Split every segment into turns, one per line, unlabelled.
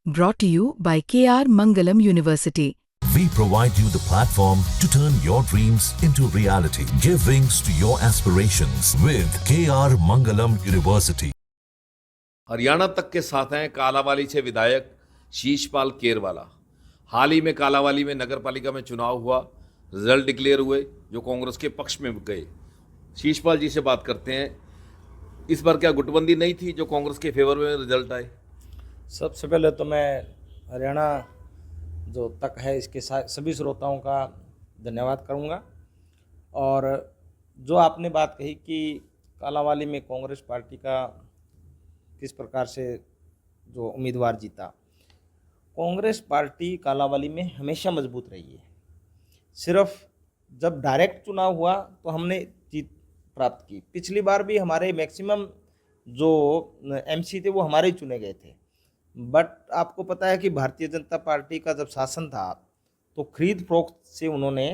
Brought to you by KR Mangalam University.
We provide you the platform to turn your dreams into reality. Give wings to your aspirations with KR Mangalam University.
Haryana तक के साथ हैं कालावाली से विधायक शीशपाल केरवाला। हाल ही में कालावाली में नगर पालिका में चुनाव हुआ, रिजल्ट डिक्लेयर हुए जो कांग्रेस के पक्ष में गए। शीशपाल जी से बात करते हैं, इस बार क्या गुटबंदी नहीं थी जो कांग्रेस के फेवर में रिजल्ट आए?
सबसे पहले तो मैं हरियाणा जो तक है इसके सभी श्रोताओं का धन्यवाद करूंगा। और जो आपने बात कही कि कालावाली में कांग्रेस पार्टी का किस प्रकार से जो उम्मीदवार जीता, कांग्रेस पार्टी कालावाली में हमेशा मजबूत रही है। सिर्फ जब डायरेक्ट चुनाव हुआ तो हमने जीत प्राप्त की। पिछली बार भी हमारे मैक्सिमम जो एमसी थे वो हमारे ही चुने गए थे। बट आपको पता है कि भारतीय जनता पार्टी का जब शासन था तो खरीद फरोख्त से उन्होंने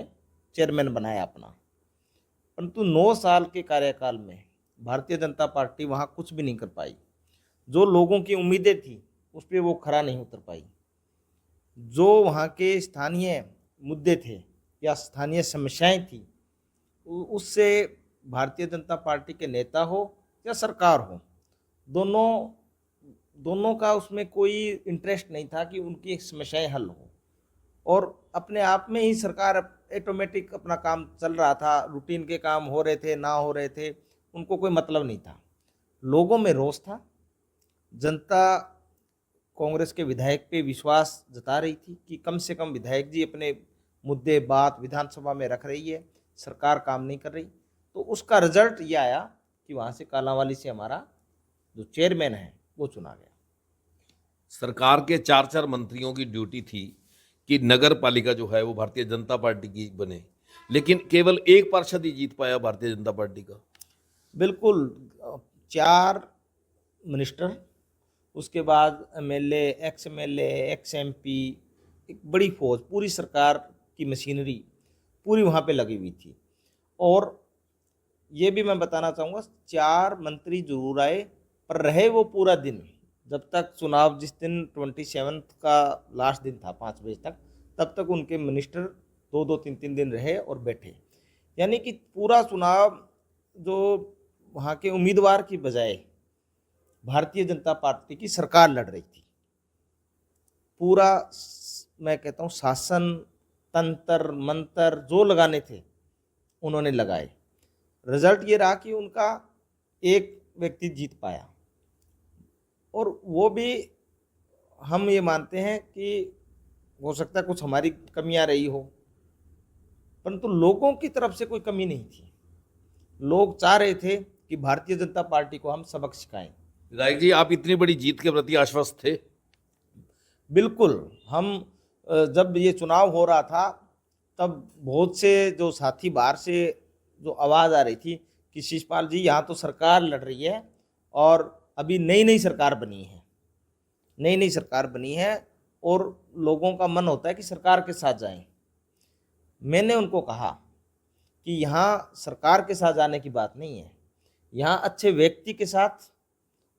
चेयरमैन बनाया अपना, परंतु 9 साल के कार्यकाल में भारतीय जनता पार्टी वहाँ कुछ भी नहीं कर पाई। जो लोगों की उम्मीदें थी उस पर वो खरा नहीं उतर पाई। जो वहाँ के स्थानीय मुद्दे थे या स्थानीय समस्याएं थी, उससे भारतीय जनता पार्टी के नेता हो या सरकार हो, दोनों का उसमें कोई इंटरेस्ट नहीं था कि उनकी समस्याएं हल हो। और अपने आप में ही सरकार ऑटोमेटिक अपना काम चल रहा था, रूटीन के काम हो रहे थे ना हो रहे थे, उनको कोई मतलब नहीं था। लोगों में रोष था, जनता कांग्रेस के विधायक पे विश्वास जता रही थी कि कम से कम विधायक जी अपने मुद्दे बात विधानसभा में रख रही है, सरकार काम नहीं कर रही। तो उसका रिजल्ट ये आया कि वहाँ से कालांवाली से हमारा जो चेयरमैन है वो चुना गया।
सरकार के 4 मंत्रियों की ड्यूटी थी कि नगर पालिका जो है वो भारतीय जनता पार्टी की बने, लेकिन केवल एक पार्षद ही जीत पाया भारतीय जनता पार्टी का।
बिल्कुल, 4 मिनिस्टर, उसके बाद MLA, ex MLA, x MP, एक बड़ी फौज, पूरी सरकार की मशीनरी पूरी वहाँ पे लगी हुई थी। और ये भी मैं बताना चाहूँगा, 4 मंत्री जरूर आए पर रहे वो पूरा दिन। जब तक चुनाव, जिस दिन 27 का लास्ट दिन था 5 बजे तक, तब तक उनके मिनिस्टर 2-2, 3-3 दिन रहे और बैठे। यानी कि पूरा चुनाव जो वहाँ के उम्मीदवार की बजाय भारतीय जनता पार्टी की सरकार लड़ रही थी। पूरा मैं कहता हूँ शासन, तंत्र मंत्र जो लगाने थे उन्होंने लगाए। रिजल्ट ये रहा कि उनका एक व्यक्ति जीत पाया, और वो भी हम ये मानते हैं कि हो सकता है कुछ हमारी कमियां रही हो, परंतु लोगों की तरफ से कोई कमी नहीं थी। लोग चाह रहे थे कि भारतीय जनता पार्टी को हम सबक सिखाएं।
विधायक जी, आप इतनी बड़ी जीत के प्रति आश्वस्त थे?
बिल्कुल। हम जब ये चुनाव हो रहा था तब बहुत से जो साथी बाहर से जो आवाज़ आ रही थी कि शीशपाल जी, यहाँ तो सरकार लड़ रही है और अभी नई सरकार बनी है, नई सरकार बनी है और लोगों का मन होता है कि सरकार के साथ जाएं। मैंने उनको कहा कि यहाँ सरकार के साथ जाने की बात नहीं है, यहाँ अच्छे व्यक्ति के साथ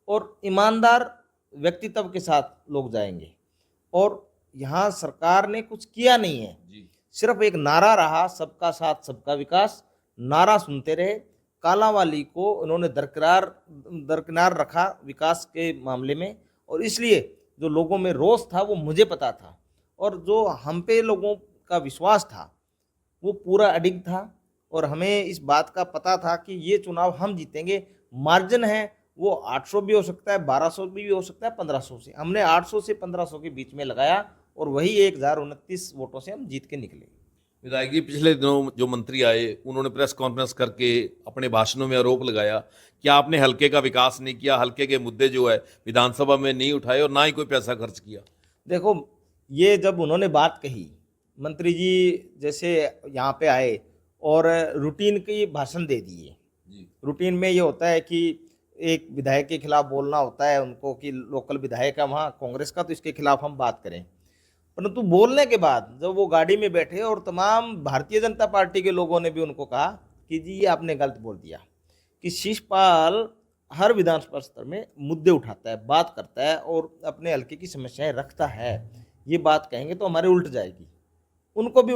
और ईमानदार व्यक्तित्व के साथ लोग जाएंगे। और यहाँ सरकार ने कुछ किया नहीं है, सिर्फ एक नारा रहा, सबका साथ सबका विकास, नारा सुनते रहे। कालांवाली को उन्होंने दरकिनार रखा विकास के मामले में, और इसलिए जो लोगों में रोष था वो मुझे पता था, और जो हम पे लोगों का विश्वास था वो पूरा अडिग था। और हमें इस बात का पता था कि ये चुनाव हम जीतेंगे। मार्जिन है वो 800 भी हो सकता है, 1200 भी हो सकता है, 1500 से। हमने 800 से 1500 के बीच में लगाया और वही 1029 वोटों से हम जीत के निकले।
विधायक जी, पिछले दिनों जो मंत्री आए उन्होंने प्रेस कॉन्फ्रेंस करके अपने भाषणों में आरोप लगाया कि आपने हल्के का विकास नहीं किया, हल्के के मुद्दे जो है विधानसभा में नहीं उठाए और ना ही कोई पैसा खर्च किया।
देखो, ये जब उन्होंने बात कही, मंत्री जी जैसे यहाँ पे आए और रूटीन की भाषण दे दिए। रूटीन में ये होता है कि एक विधायक के खिलाफ बोलना होता है उनको कि लोकल विधायक है वहाँ कांग्रेस का, तो इसके खिलाफ हम बात करें। परंतु बोलने के बाद जब वो गाड़ी में बैठे और तमाम भारतीय जनता पार्टी के लोगों ने भी उनको कहा कि जी ये आपने गलत बोल दिया, कि शिशपाल हर विधानसभा स्तर में मुद्दे उठाता है, बात करता है और अपने हल्के की समस्याएं रखता है। ये बात कहेंगे तो हमारे उल्ट जाएगी। उनको भी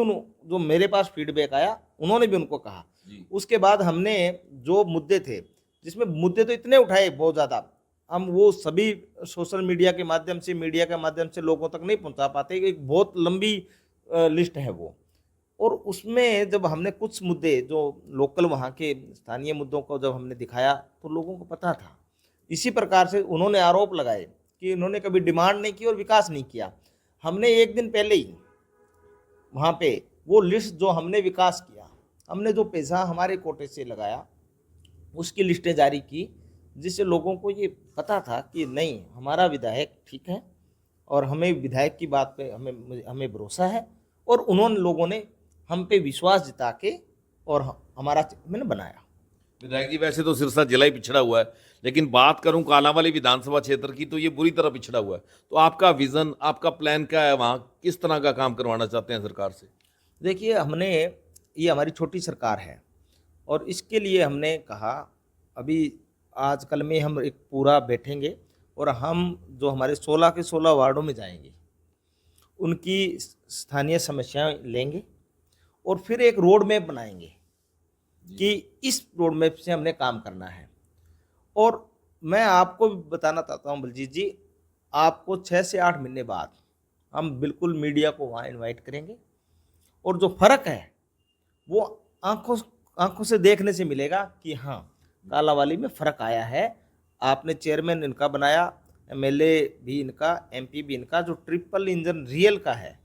जो मेरे पास फीडबैक आया उन्होंने भी उनको कहा। उसके बाद हमने जो मुद्दे थे, जिसमें मुद्दे तो इतने उठाए बहुत ज़्यादा, हम वो सभी सोशल मीडिया के माध्यम से, मीडिया के माध्यम से लोगों तक नहीं पहुंचा पाते। एक बहुत लंबी लिस्ट है वो। और उसमें जब हमने कुछ मुद्दे जो लोकल वहाँ के स्थानीय मुद्दों को जब हमने दिखाया तो लोगों को पता था। इसी प्रकार से उन्होंने आरोप लगाए कि इन्होंने कभी डिमांड नहीं की और विकास नहीं किया। हमने एक दिन पहले ही वहाँ पे वो लिस्ट जो हमने विकास किया, हमने जो पैसा हमारे कोटे से लगाया उसकी लिस्टें जारी की, जिससे लोगों को ये पता था कि नहीं, हमारा विधायक ठीक है और हमें विधायक की बात पे हमें भरोसा है। और उन्होंने लोगों ने हम पे विश्वास जता के और हमारा चेयरमैन बनाया।
विधायक जी, वैसे तो सिरसा जिला ही पिछड़ा हुआ है, लेकिन बात करूं कालांवाली विधानसभा क्षेत्र की तो ये बुरी तरह पिछड़ा हुआ है। तो आपका विजन, आपका प्लान क्या है? वहाँ किस तरह का काम करवाना चाहते हैं सरकार से?
देखिए, ये हमारी छोटी सरकार है और इसके लिए हमने कहा अभी आजकल में हम एक पूरा बैठेंगे और हम जो हमारे 16 के 16 वार्डों में जाएंगे, उनकी स्थानीय समस्याएं लेंगे और फिर एक रोड मैप बनाएंगे कि इस रोड मैप से हमने काम करना है। और मैं आपको बताना चाहता हूं बलजीत जी, आपको 6 से 8 महीने बाद हम बिल्कुल मीडिया को वहाँ इनवाइट करेंगे और जो फर्क है वो आंखों से देखने से मिलेगा कि हाँ, कालांवाली में फ़र्क आया है। आपने चेयरमैन इनका बनाया, एमएलए भी इनका, एमपी भी इनका, जो ट्रिपल इंजन रियल का है,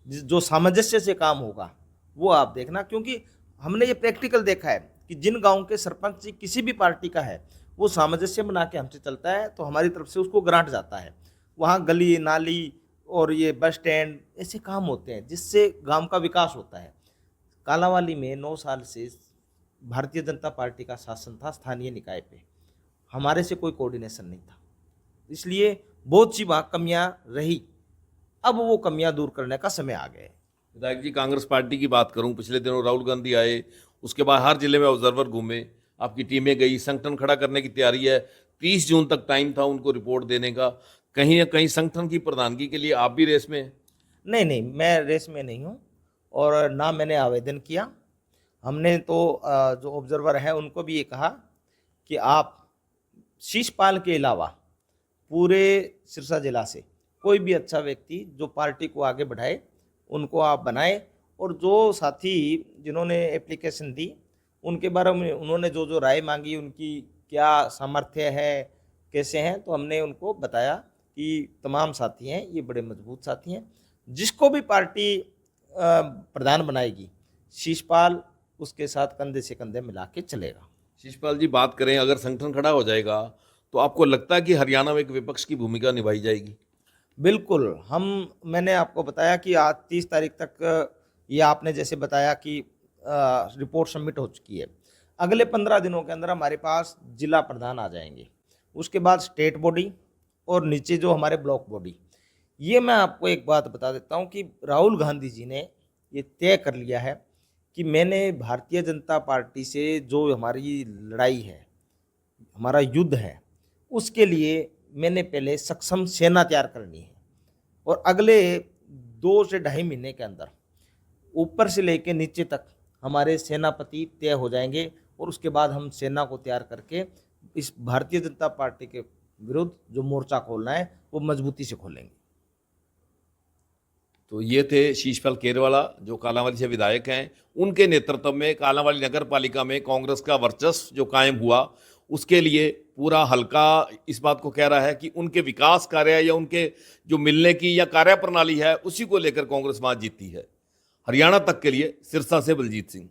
जो सामंजस्य से काम होगा वो आप देखना। क्योंकि हमने ये प्रैक्टिकल देखा है कि जिन गांव के सरपंच किसी भी पार्टी का है वो सामंजस्य बना के हमसे चलता है तो हमारी तरफ से उसको ग्रांट जाता है। वहाँ गली नाली और ये बस स्टैंड ऐसे काम होते हैं जिससे गांव का विकास होता है। कालांवाली में 9 साल से भारतीय जनता पार्टी का शासन था स्थानीय निकाय पे, हमारे से कोई कोऑर्डिनेशन नहीं था, इसलिए बहुत सी वहाँ कमियाँ रही। अब वो कमियाँ दूर करने का समय आ गया है।
विधायक जी, कांग्रेस पार्टी की बात करूं, पिछले दिनों राहुल गांधी आए, उसके बाद हर जिले में ऑब्जर्वर घूमे, आपकी टीमें गई, संगठन खड़ा करने की तैयारी है। 30 जून तक टाइम था उनको रिपोर्ट देने का। कहीं ना कहीं संगठन की प्रधानगी के लिए आप भी रेस में हैं?
नहीं, मैं रेस में नहीं हूँ और ना मैंने आवेदन किया। हमने तो जो ऑब्जर्वर है उनको भी ये कहा कि आप शीशपाल के अलावा पूरे सिरसा जिला से कोई भी अच्छा व्यक्ति जो पार्टी को आगे बढ़ाए उनको आप बनाएं। और जो साथी जिन्होंने एप्लीकेशन दी उनके बारे में उन्होंने जो राय मांगी, उनकी क्या सामर्थ्य है, कैसे हैं, तो हमने उनको बताया कि तमाम साथी हैं, ये बड़े मजबूत साथी हैं। जिसको भी पार्टी प्रधान बनाएगी, शीशपाल उसके साथ कंधे से कंधे मिला के चलेगा।
शीशपाल जी, बात करें अगर संगठन खड़ा हो जाएगा तो आपको लगता है कि हरियाणा में एक विपक्ष की भूमिका निभाई जाएगी?
बिल्कुल। मैंने आपको बताया कि आज 30 तारीख तक ये आपने जैसे बताया कि रिपोर्ट सबमिट हो चुकी है। अगले 15 दिनों के अंदर हमारे पास जिला प्रधान आ जाएंगे, उसके बाद स्टेट बॉडी और नीचे जो हमारे ब्लॉक बॉडी। ये मैं आपको एक बात बता देता हूँ कि राहुल गांधी जी ने ये तय कर लिया है कि मैंने भारतीय जनता पार्टी से जो हमारी लड़ाई है, हमारा युद्ध है, उसके लिए मैंने पहले सक्षम सेना तैयार करनी है और अगले 2 से 2.5 महीने के अंदर ऊपर से लेकर नीचे तक हमारे सेनापति तय हो जाएंगे और उसके बाद हम सेना को तैयार करके इस भारतीय जनता पार्टी के विरुद्ध जो मोर्चा खोलना है वो मजबूती से खोलेंगे।
तो ये थे शीशपाल केरवाला जो कालांवाली से विधायक हैं। उनके नेतृत्व में कालांवाली नगर पालिका में कांग्रेस का वर्चस्व जो कायम हुआ, उसके लिए पूरा हल्का इस बात को कह रहा है कि उनके विकास कार्य या उनके जो मिलने की या कार्य प्रणाली है उसी को लेकर कांग्रेस वहां जीती है। हरियाणा तक के लिए सिरसा से बलजीत सिंह।